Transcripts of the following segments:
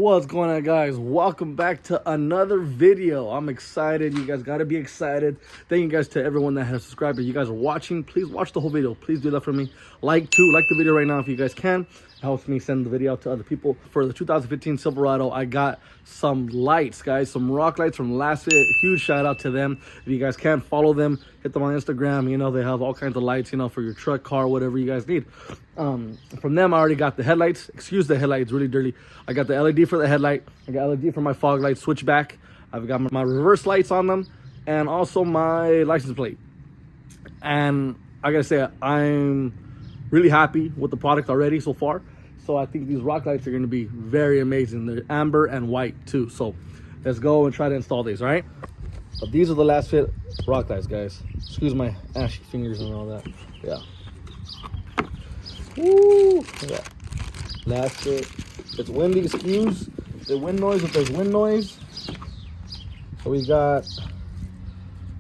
What's going on, guys? Welcome back to another video. I'm excited. You guys got to be excited. Thank you guys to everyone that has subscribed. If you guys are watching, please watch the whole video. Please do that for me. Like the video right now if you guys can. It helps me send the video out to other people. For the 2015 Silverado, I got some lights, guys, some rock lights from Lasfit. Huge shout out to them. If you guys can, follow them, hit them on Instagram. You know, they have all kinds of lights, you know, for your truck, car, whatever you guys need. From them, I already got the headlights. Excuse the headlights, really dirty. I got the LED for the headlight. I got LED for my fog light switchback. I've got my reverse lights on them, and also my license plate. And I gotta say, I'm really happy with the product already so far. So I think these rock lights are gonna be very amazing. They're amber and white too. So let's go and try to install these, all right? But these are the Lasfit rock lights, guys. Excuse my ashy fingers and all that. Yeah. Woo! Yeah. Lasfit. It's windy, excuse the wind noise if there's wind noise. So we got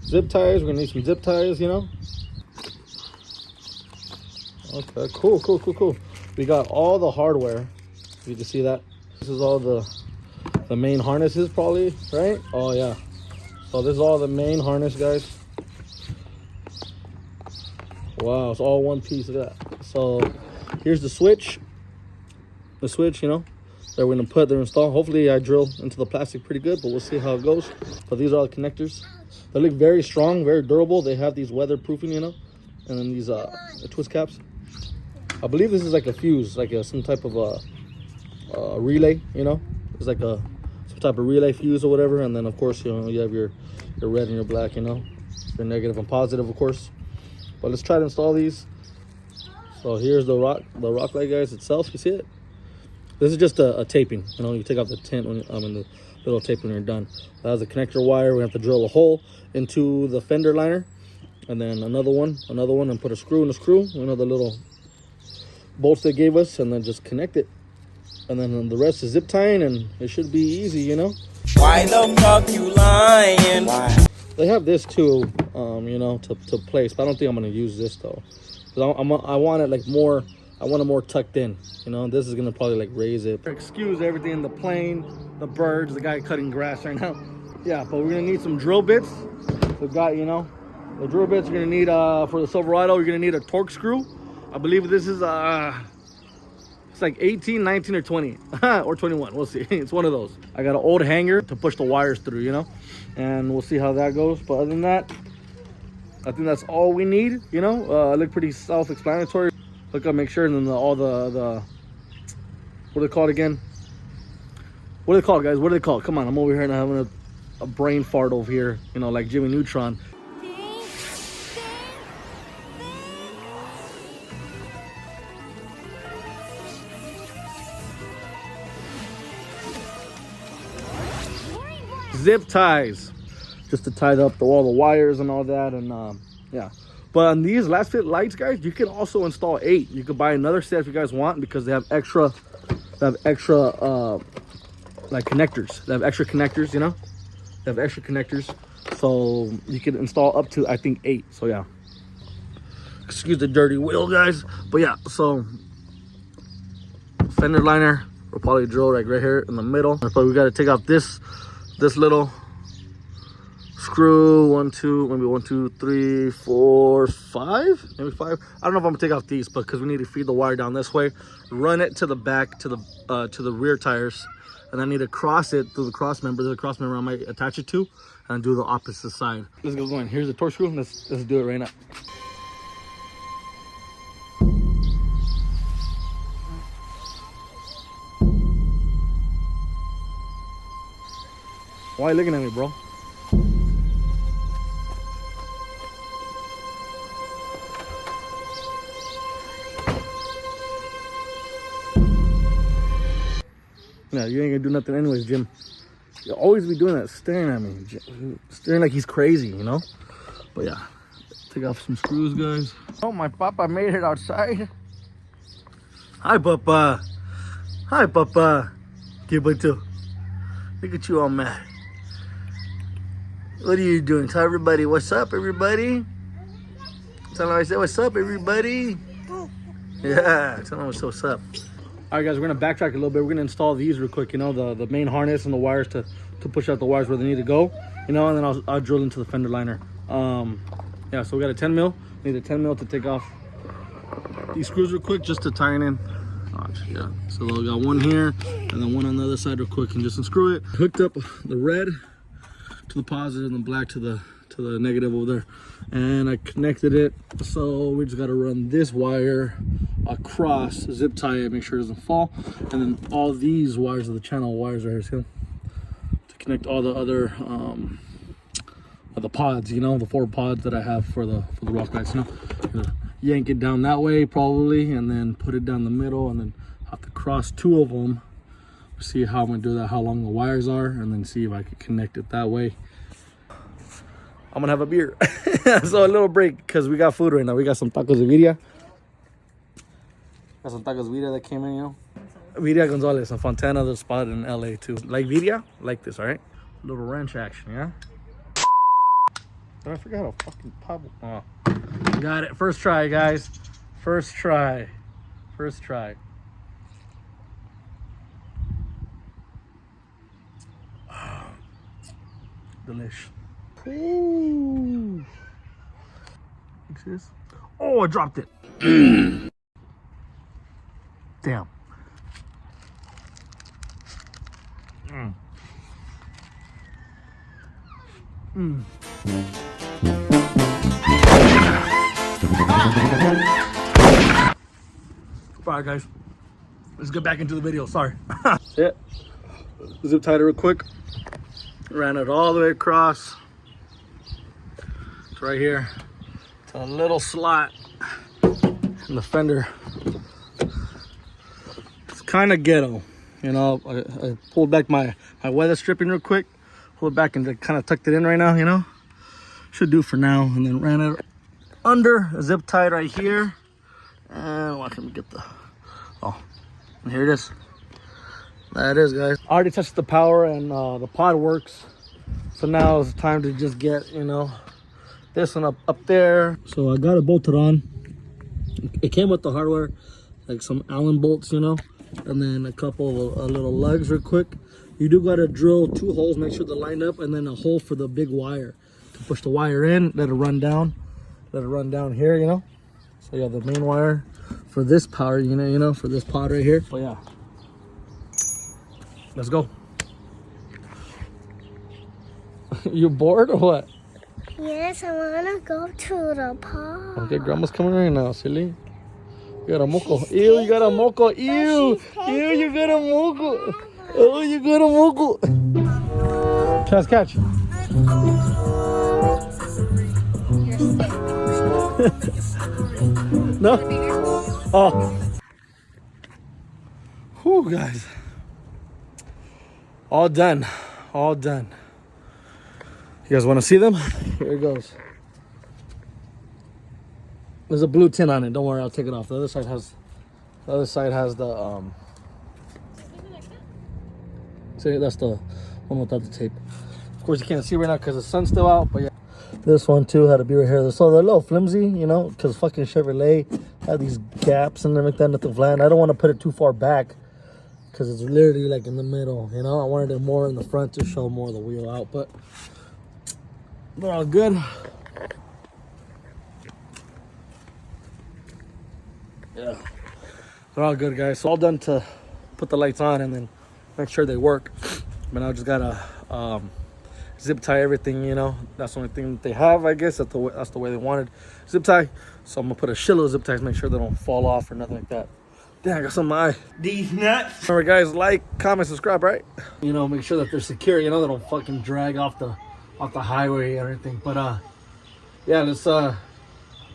zip ties. We're gonna need some zip ties, you know. Okay, cool. We got all the hardware. You can see that. This is all the main harnesses, probably, right? Oh yeah. So this is all the main harness, guys. Wow, it's all one piece of that. So here's the switch. The switch, you know, that we're gonna install. Hopefully I drill into the plastic pretty good, but we'll see how it goes. But these are all the connectors. They look very strong, very durable. They have these weatherproofing, you know, and then these twist caps. I believe this is like a fuse, like some type of a relay, you know. It's like some type of relay fuse or whatever. And then of course, you know, you have your red and your black, you know, your negative and positive, of course. But let's try to install these. So here's the rock light, guys, itself. You see it? This is just a taping, you know. You take off the tint when the little tape when you're done. That has a connector wire. We have to drill a hole into the fender liner, and then another one, and put a screw in the screw. You know, the little bolts they gave us, and then just connect it. And then the rest is zip tying, and it should be easy, you know. Why the fuck you lying? Why? They have this too, you know, to place, but I don't think I'm gonna use this though. Cause I want it like more. I want it more tucked in, you know. This is gonna probably like raise it. Excuse everything, the plane, the birds, the guy cutting grass right now. Yeah, but we're gonna need some drill bits. We've got, you know, the drill bits you're gonna need for the Silverado. You're gonna need a torque screw. I believe this is it's like 18, 19, or 20 or 21. We'll see. It's one of those. I got an old hanger to push the wires through, you know, and we'll see how that goes. But other than that, I think that's all we need, you know. Look pretty self-explanatory. Look up, make sure, and then all the what are they called again? What are they called, guys? What are they called? Come on, I'm over here and I'm having a brain fart over here, you know, like Jimmy Neutron. Zip ties, just to tie up all the wires and all that, and yeah. But on these Lasfit lights, guys, you can also install 8. You could buy another set if you guys want, because they have extra like connectors. They have extra connectors, you know. They have extra connectors, so you can install up to, I think, 8. So yeah. Excuse the dirty wheel, guys. But yeah, so fender liner, we'll probably drill right here in the middle. But we got to take out this little screw. 1, 2, 3, 4, 5, maybe 5. I don't know if I'm gonna take out these, but because we need to feed the wire down this way, run it to the back, to the rear tires, and then I need to cross it through the cross member. There's a cross member I might attach it to, and do the opposite side. Let's go going. Here's the torque screw. Let's do it right now. Why are you looking at me, bro? Yeah, you ain't gonna do nothing anyways, Jim. You'll always be doing that, staring at me. Staring like he's crazy, you know? But yeah, take off some screws, guys. Oh, my papa made it outside. Hi, papa. Hi, papa. Kibuto. Look at you all mad. What are you doing? Tell everybody what's up, everybody. Tell them I said what's up, everybody. Yeah, tell them what's up. All right, guys, we're gonna backtrack a little bit. We're gonna install these real quick, you know, the main harness and the wires to push out the wires where they need to go, you know, and then I'll drill into the fender liner. Yeah, so we got a 10 mil. Need a 10 mil to take off these screws real quick just to tie it in. Yeah, so we got one here and then one on the other side real quick and just unscrew it. Hooked up the red to the positive and the black to the negative over there, and I connected it. So we just got to run this wire across, zip tie it, make sure it doesn't fall, and then all these wires are the channel wires right here, see, to connect all the other the pods, you know, the 4 pods that I have for the rock lights, you know. Yank it down that way probably, and then put it down the middle, and then have to cross 2 of them. See how I'm gonna do that, how long the wires are, and then see if I can connect it that way. I'm gonna have a beer. So a little break because we got food right now. We got some tacos de birria. Got some tacos de birria that came in, you know. Birria Gonzalez in Fontana, the spot in LA too. Like birria? Like this, all right? Little ranch action, yeah? I forgot how fucking pop. Oh. Got it. First try, guys. First try. First try. Delish. Ooh. Oh, I dropped it. Damn. All right, guys. Let's get back into the video. Sorry. That's it. Zip tied it real quick. Ran it all the way across. It's right here. It's a little slot in the fender. It's kind of ghetto, you know. I pulled back my weather stripping real quick. Pulled it back and kind of tucked it in right now, you know. Should do for now. And then ran it under, zip tied right here. And watch me get the, oh, and here it is. That is, guys. I already touched the power and the pod works. So now it's time to just get, you know, this one up there. So I got it bolted on. It came with the hardware, like some Allen bolts, you know, and then a couple of little lugs real quick. You do got to drill 2 holes, make sure they're lined up, and then a hole for the big wire to push the wire in, let it run down here, you know. So you have the main wire for this power, you know, for this pod right here. But yeah, let's go. You bored or what? Yes, I want to go to the park. Okay, grandma's coming right now, silly. You got a moco. Ew, you got a moco. Ew, you got a moco. Oh, you got a moco. Catch. No? Oh. Whew, guys. All done. You guys want to see them? Here it goes. There's a blue tin on it. Don't worry, I'll take it off. The other side has the see, that's the one without the tape. Of course, you can't see right now because the sun's still out. But yeah, this one too had to be right here. So they're a little flimsy, you know, because fucking Chevrolet had these gaps and everything like that, nothing flat. And I don't want to put it too far back because it's literally like in the middle, you know. I wanted it more in the front to show more of the wheel out, but they're all good. Yeah, they're all good, guys. So all done to put the lights on and then make sure they work. But I just gotta zip tie everything, you know. That's the only thing that they have, I guess. That's the way they wanted zip tie. So I'm gonna put a shitload of zip ties, make sure they don't fall off or nothing like that. Damn, I got some in my eye. These nuts. Remember, guys, like, comment, subscribe, right? You know, make sure that they're secure, you know, they don't fucking drag off the highway or anything. But yeah, let's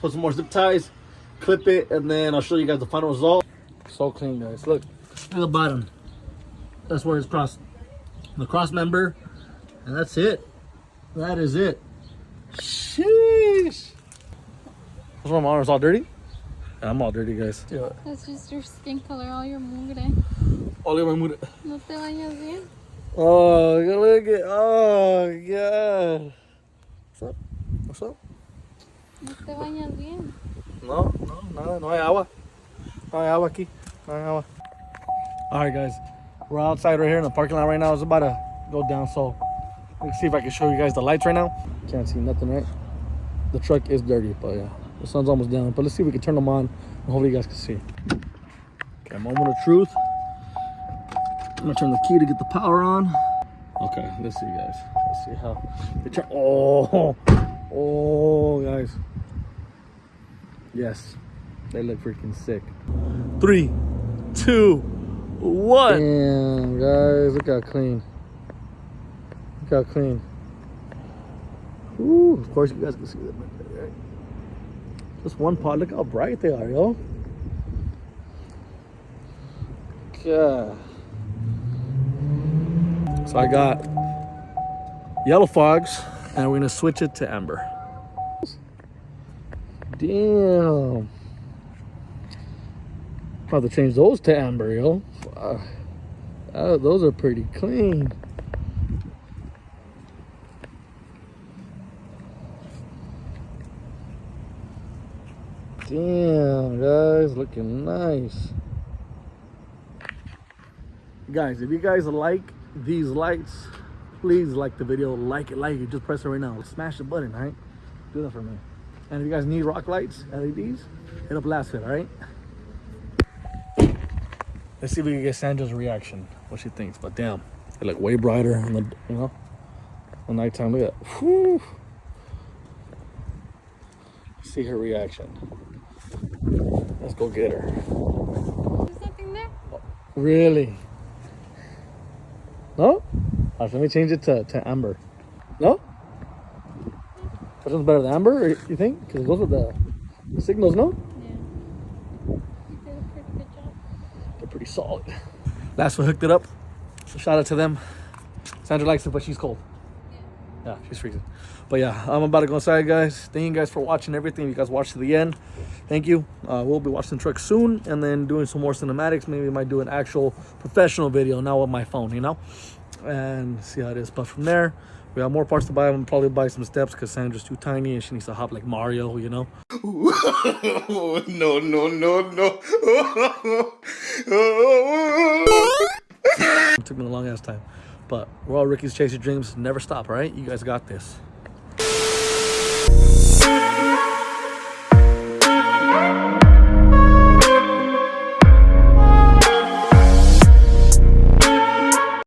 put some more zip ties, clip it, and then I'll show you guys the final result. So clean, guys. Look at the bottom. That's where it's crossed. The cross member, and that's it. That is it. Sheesh. What's wrong? My arm's all dirty? Yeah, I'm all dirty, guys. Yeah. That's just your skin color, all your mugre. All your mugre. No te bañas bien. Oh, look at, oh, God. What's up? What's up? No te bañas bien. No, nada, no hay agua. No hay agua aquí. No hay agua. All right, guys, we're outside right here in the parking lot right now. It's about to go down, so let's see if I can show you guys the lights right now. Can't see nothing, right? The truck is dirty, but yeah, the sun's almost down. But let's see if we can turn them on, and hopefully you guys can see. Okay, moment of truth. I'm gonna turn the key to get the power on. Okay, let's see, guys. Let's see how they turn. Oh, guys. Yes, they look freaking sick. 3, 2, 1. Damn, guys, look how clean. Look how clean. Ooh, of course you guys can see that right? Just one pot. Look how bright they are, yo. Yeah. So I got yellow fogs, and we're gonna switch it to amber. Damn. About to change those to amber, yo. Those are pretty clean. Damn, guys, looking nice. Guys, if you guys like these lights, please like the video, like it, just press it right now. Smash the button, all right? Do that for me. And if you guys need rock lights, LEDs, hit up Lasfit, all right? Let's see if we can get Sandra's reaction, what she thinks. But damn, they look way brighter in the, you know, the nighttime. Look at that. Whew. See her reaction. Let's go get her. There's nothing there. Really? No? Alright, let me change it to amber. No? Which one's better than amber, or you think? Because those are the signals, no? Yeah. You did a pretty good job. They're pretty solid. Last one hooked it up. So shout out to them. Sandra likes it, but she's cold. Yeah, she's freezing. But yeah, I'm about to go inside, guys. Thank you guys for watching everything. You guys watched to the end. Thank you. We'll be watching the truck soon, and then doing some more cinematics. Maybe I might do an actual professional video, not with my phone, you know? And see how it is. But from there, we have more parts to buy. I'm gonna probably buy some steps because Sandra's too tiny and she needs to hop like Mario, you know? No, no, no, no. It took me a long ass time. But we're all Rookieez, chase your dreams. Never stop, all right? You guys got this.